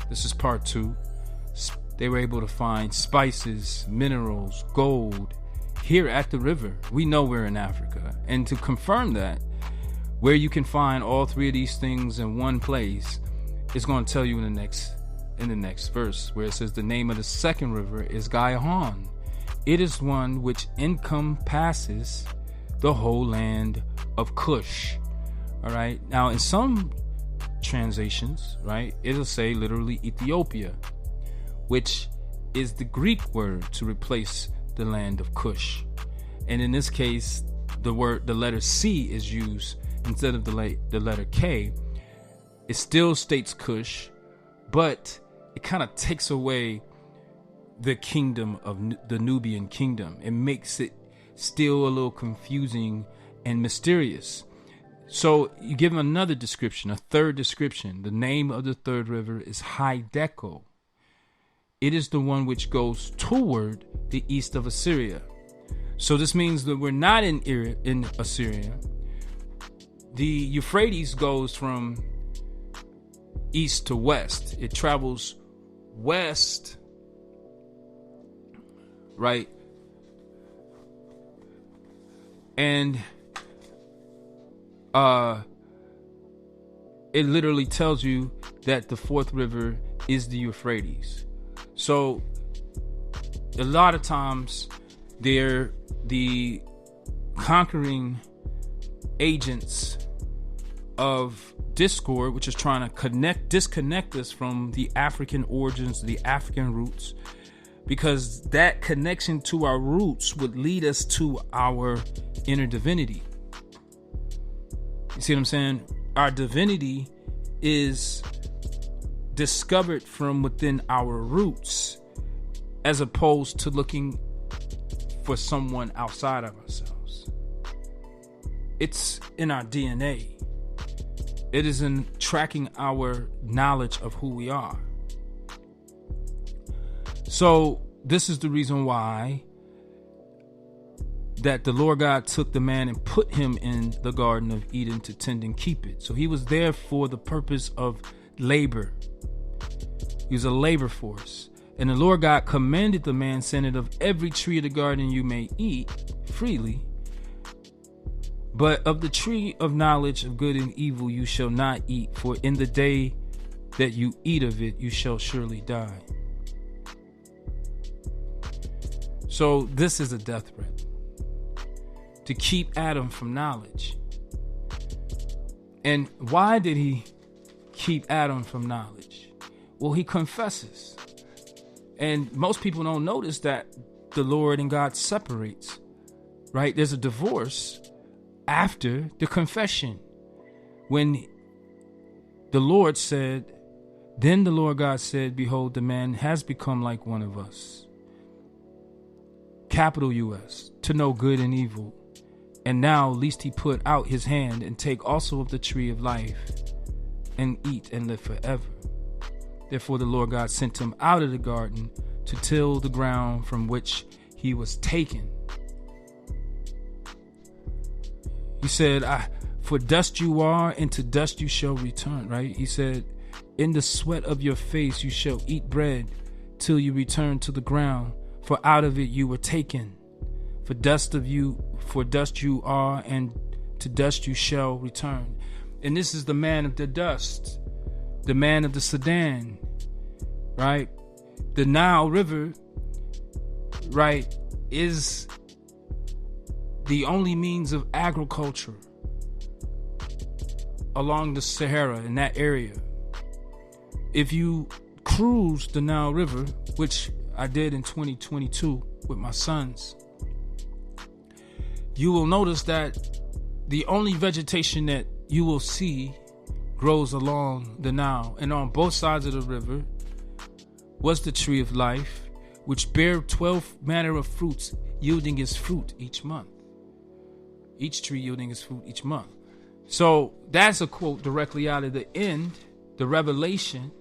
This is part 2. They were able to find spices, minerals, gold here at the river. We know we're in Africa. And to confirm that, where you can find all 3 of these things in one place, it's going to tell you in the next verse, where it says the name of the second river is Gihon. It is one which encompasses the whole land of Cush. All right. Now, in some translations, right, it'll say literally Ethiopia, which is the Greek word to replace the land of Cush. And in this case, the letter C is used instead of the letter K. It still states Cush, but it kind of takes away the kingdom of the Nubian kingdom. It makes it still a little confusing and mysterious. So you give him another description, a third description. The name of the third river is Hideko. It is the one which goes toward the east of Assyria. So this means that we're not in Assyria. The Euphrates goes from east to west. It travels west, right? And it literally tells you that the fourth river is the Euphrates. So a lot of times they're the conquering agents of discord, which is trying to disconnect us from the African origins, the African roots, because that connection to our roots would lead us to our inner divinity. You see what I'm saying? Our divinity is discovered from within our roots, as opposed to looking for someone outside of ourselves. It's in our DNA. It is in tracking our knowledge of who we are. So this is the reason why that the Lord God took the man and put him in the Garden of Eden to tend and keep it. So he was there for the purpose of labor. He was a labor force. And the Lord God commanded the man, saying, that of every tree of the garden you may eat freely, but of the tree of knowledge of good and evil you shall not eat, for in the day that you eat of it, you shall surely die. So this is a death threat to keep Adam from knowledge. And why did he keep Adam from knowledge? Well, he confesses. And most people don't notice that the Lord and God separates, right? There's a divorce after the confession. When the Lord said, then the Lord God said, behold, the man has become like one of us. Capital U.S. to know good and evil. And now lest he put out his hand and take also of the tree of life and eat and live forever. Therefore the Lord God sent him out of the garden to till the ground from which he was taken. He said, for dust you are, and to dust you shall return, right? He said, in the sweat of your face you shall eat bread till you return to the ground, for out of it you were taken. For dust you are, and to dust you shall return. And this is the man of the dust, the man of the Sudan, right? The Nile River, right, is the only means of agriculture along the Sahara in that area. If you cruise the Nile River, which I did in 2022 with my sons, you will notice that the only vegetation that you will see grows along the Nile, and on both sides of the river was the tree of life, which bare 12 manner of fruits, yielding its fruit each month. Each tree yielding its fruit each month. So that's a quote directly out of the end, the Revelation,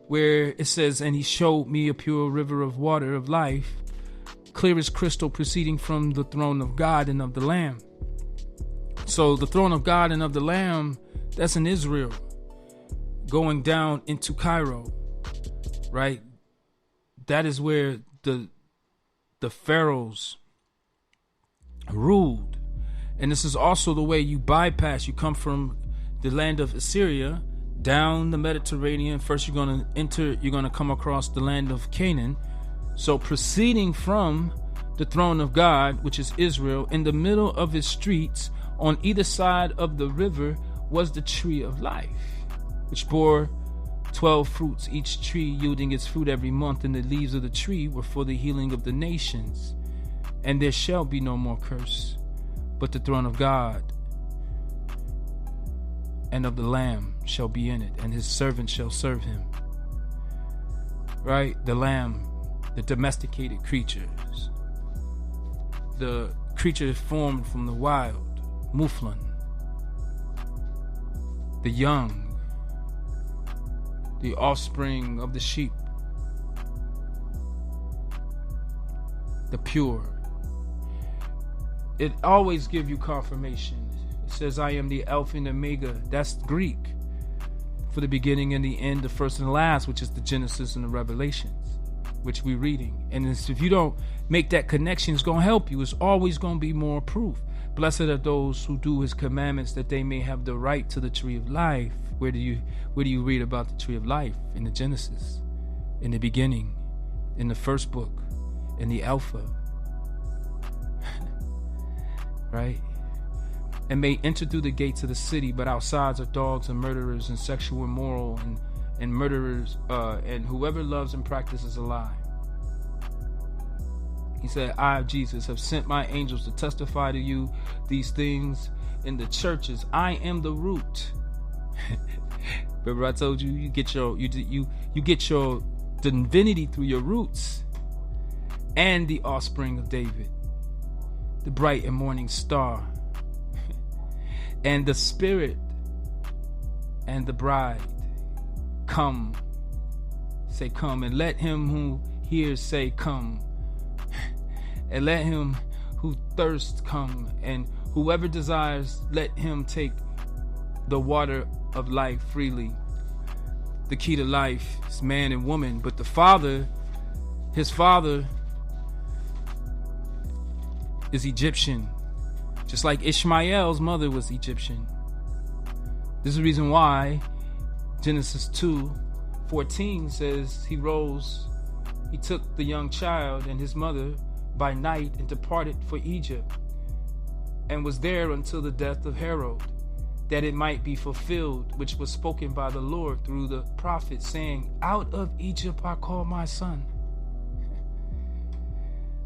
where it says, and he showed me a pure river of water of life, clear as crystal, proceeding from the throne of God and of the Lamb. So the throne of God and of the Lamb, that's in Israel, going down into Cairo. right? That is where the pharaohs ruled. And this is also the way you bypass. You come from the land of Assyria down the Mediterranean. First you're going to come across the land of Canaan. So proceeding from the throne of God, which is Israel, in the middle of his streets on either side of the river was the tree of life, which bore 12 fruits, each tree yielding its fruit every month, and the leaves of the tree were for the healing of the nations. And there shall be no more curse, but the throne of God and of the Lamb shall be in it, and his servants shall serve him. Right? The Lamb, the domesticated creatures, the creature formed from the wild, Muflon, the young, the offspring of the sheep, the pure. It always gives you confirmation. It says, I am the Alpha and Omega. That's Greek for the beginning and the end, the first and the last, which is the Genesis and the Revelations, which we're reading. And if you don't make that connection, it's going to help you. It's always going to be more proof. Blessed are those who do his commandments, that they may have the right to the tree of life. Where do you read about the tree of life? In the Genesis, in the beginning, in the first book, in the Alpha. Right? And may enter through the gates of the city, but outside are dogs and murderers and sexual immoral and murderers and whoever loves and practices a lie. He said, I, Jesus, have sent my angels to testify to you these things in the churches. I am the root. Remember I told you, you get your divinity through your roots, and the offspring of David, the bright and morning star, and the Spirit and the bride. Come, say come, and let him who hears say come, and let him who thirsts come, and whoever desires, let him take the water of life freely. The key to life is man and woman, but the father, his father, is Egyptian, just like Ishmael's mother was Egyptian. This is the reason why Genesis 2:14 says he took the young child and his mother by night and departed for Egypt, and was there until the death of Herod, that it might be fulfilled which was spoken by the Lord through the prophet, saying, out of Egypt I call my son.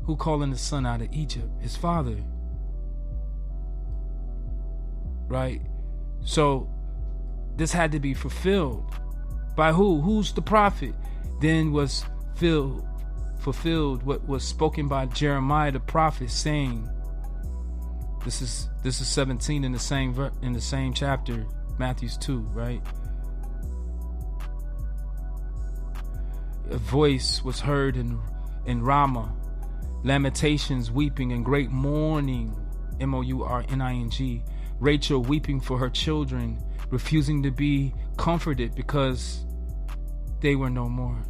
Who calling the son out of Egypt? His father. Right? So this had to be fulfilled. By who? Who's the prophet? Then was fulfilled what was spoken by Jeremiah the prophet, saying, this is 17 in the same chapter, Matthew 2, right? A voice was heard in Ramah, lamentations, weeping, and great mourning, mourning. Rachel weeping for her children, refusing to be comforted because they were no more.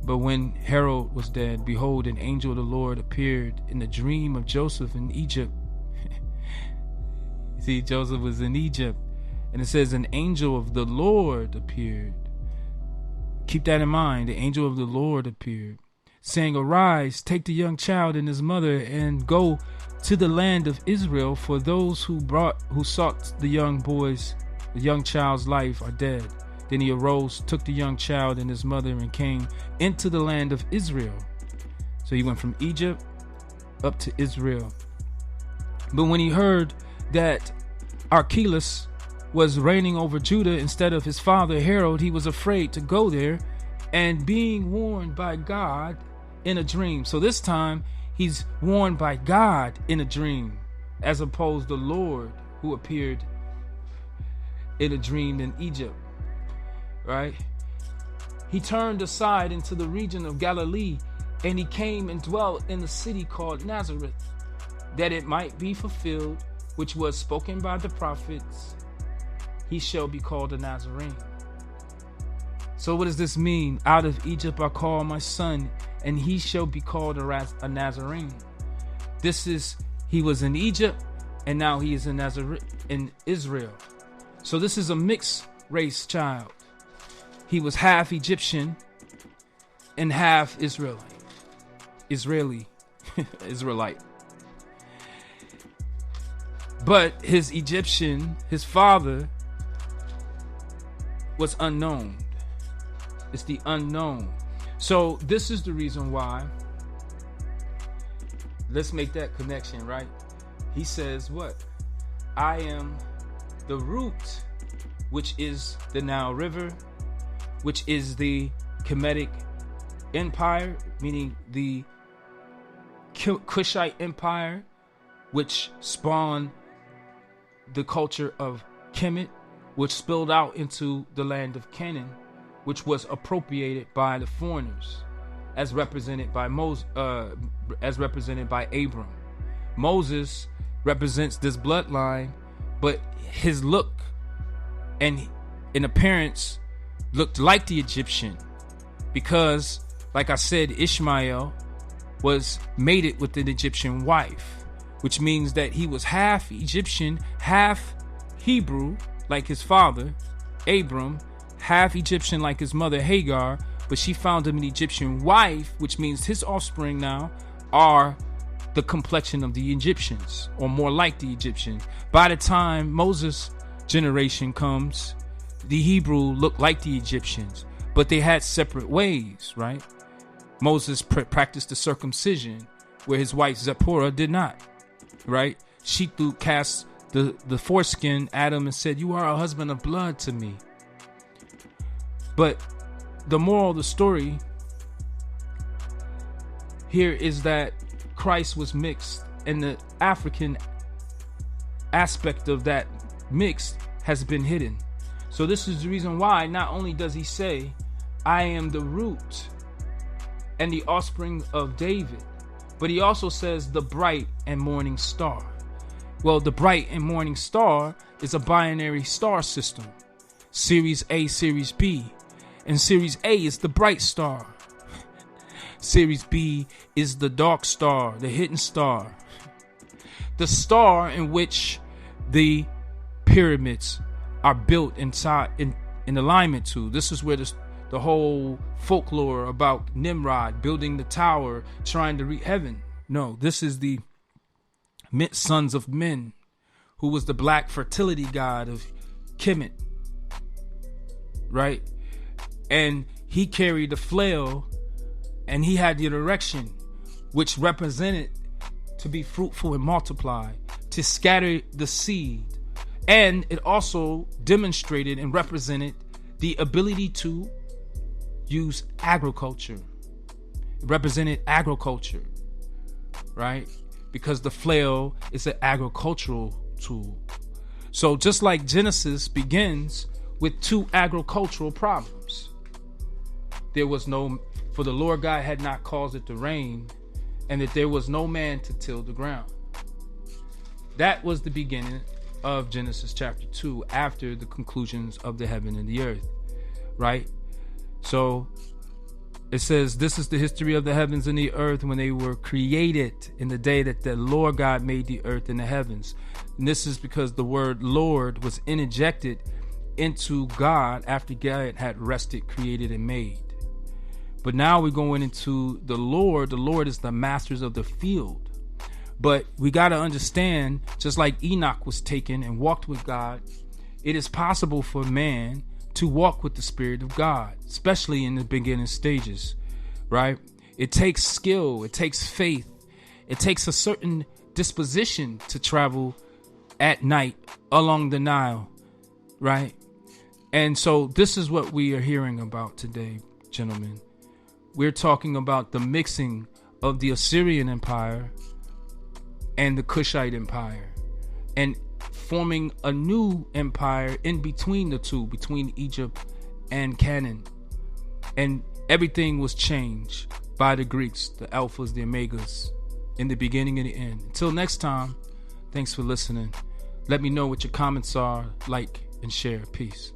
But when Herod was dead, behold, an angel of the Lord appeared in the dream of Joseph in Egypt. See, Joseph was in Egypt. And it says an angel of the Lord appeared. Keep that in mind. The angel of the Lord appeared, saying, arise, take the young child and his mother, and go to the land of Israel, for those who sought the young child's life are dead. Then he arose, took the young child and his mother, and came into the land of Israel. So he went from Egypt up to Israel. But when he heard that Archelaus was reigning over Judah instead of his father Herod, he was afraid to go there, and being warned by God in a dream. So this time he's warned by God in a dream, as opposed to the Lord who appeared in a dream in Egypt. Right? He turned aside into the region of Galilee, and he came and dwelt in the city called Nazareth, that it might be fulfilled which was spoken by the prophets, he shall be called a Nazarene. So what does this mean? Out of Egypt I call my son, and he shall be called a Nazarene. He was in Egypt, and now he is in Israel. So this is a mixed race child. He was half Egyptian and half Israelite. But his father was unknown. It's the unknown. So this is the reason why. Let's make that connection, right? He says what? I am the root, which is the Nile River, which is the Kemetic Empire, meaning the Kushite Empire, which spawned the culture of Kemet, which spilled out into the land of Canaan, which was appropriated by the foreigners, as represented by Abram. Moses represents this bloodline, but his look and in appearance looked like the Egyptian, because, like I said, Ishmael was mated with an Egyptian wife, which means that he was half Egyptian, half Hebrew, like his father, Abram, half Egyptian like his mother, Hagar, but she found him an Egyptian wife, which means his offspring now are the complexion of the Egyptians, or more like the Egyptians. By the time Moses' generation comes, the Hebrew looked like the Egyptians, but they had separate ways, right? Moses practiced the circumcision, where his wife Zipporah did not, right? She cast the foreskin at him and said, "You are a husband of blood to me." But the moral of the story here is that Christ was mixed, and the African aspect of that mixed has been hidden. So this is the reason why not only does he say, I am the root and the offspring of David, but he also says the bright and morning star. Well, the bright and morning star is a binary star system. Series A, Series B. And Series A is the bright star. Series B is the dark star, the hidden star. The star in which the pyramids are built inside in alignment to. This is where the whole folklore about Nimrod building the tower, trying to reach heaven. No, this is the sons of men, who was the black fertility god of Kemet, right? And he carried the flail, and he had the erection, which represented to be fruitful and multiply, to scatter the seed. And it also demonstrated and represented the ability to use agriculture. It represented agriculture, right? Because the flail is an agricultural tool. So just like Genesis begins with two agricultural problems. For the Lord God had not caused it to rain, and that there was no man to till the ground. That was the beginning of Genesis chapter 2, after the conclusions of the heaven and the earth, right? So it says, this is the history of the heavens and the earth when they were created, in the day that the Lord God made the earth and the heavens. And this is because the word Lord was interjected into God after God had rested, created, and made. But now we're going into the Lord. The Lord is the masters of the field. But we got to understand, just like Enoch was taken and walked with God, it is possible for man to walk with the Spirit of God, especially in the beginning stages, right? It takes skill. It takes faith. It takes a certain disposition to travel at night along the Nile, right? And so this is what we are hearing about today, gentlemen. We're talking about the mixing of the Assyrian Empire and the Kushite Empire, and forming a new empire in between the two, between Egypt and Canaan. And everything was changed by the Greeks, the Alphas, the Omegas, in the beginning and the end. Until next time, thanks for listening. Let me know what your comments are, like and share. Peace.